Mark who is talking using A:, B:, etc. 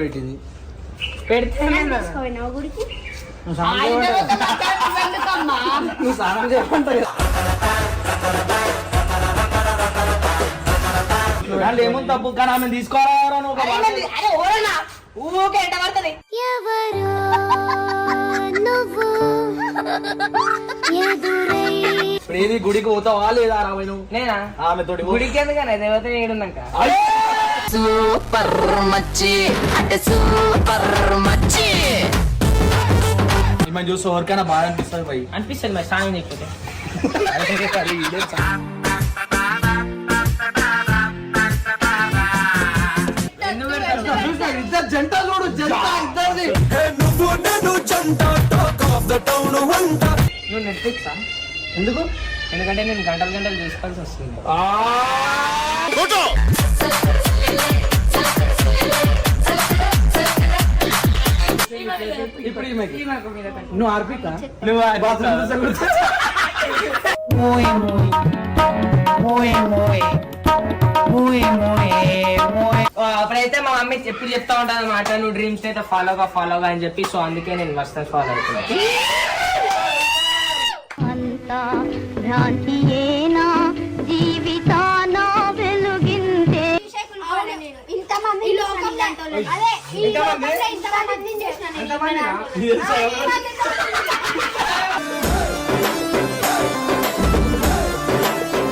A: పెట్టింది
B: పెడితే
C: గుడికి
A: నువ్వు స్నానం చేయమంటావు దాంట్లో ఏముంది తప్పు కానీ ఆమె తీసుకోవాలా
C: ఊకే ఎంట పడుతుంది. ఎవరు నువ్వు
A: ఇప్పుడు ఏది గుడికి పోతావా లేదా రావే నువ్వు
B: నేనా
A: ఆమె తోటి
B: గుడికి ఎందుకన్నా దేవత ఏడున్నాక
D: సూపర్ మచ్చి అంటే సూపర్ మచ్చి
A: ఈమె చూసి ఎవరికైనా బాగా అనిపిస్తుంది పోయి
B: అనిపిస్తుంది మరి సాయం చెప్పితే
A: ఇద్దరు జంట చూడు జంట ఇద్దరిది
B: నువ్వు నెట్ఫ్లిక్సా
A: ఎందుకు
B: ఎందుకంటే నేను గంటలు గంటలు చూసుకోవాల్సి వస్తుంది
A: ఇప్పుడు నువ్వు ఆర్పిక నువ్వు
B: అప్పుడైతే మా మమ్మీ ఎప్పుడు చెప్తా ఉంటుంది అన్నమాట నువ్వు డ్రీమ్స్ అయితే ఫాలోగా అని చెప్పి సో అందుకే నేను మస్తు ఫాలో అవుతున్నాను
C: అంతా భ్రాంతియేనా జీవితాన వెలుగిందే ఇంతమంది అదే ఇంతమంది చేసిన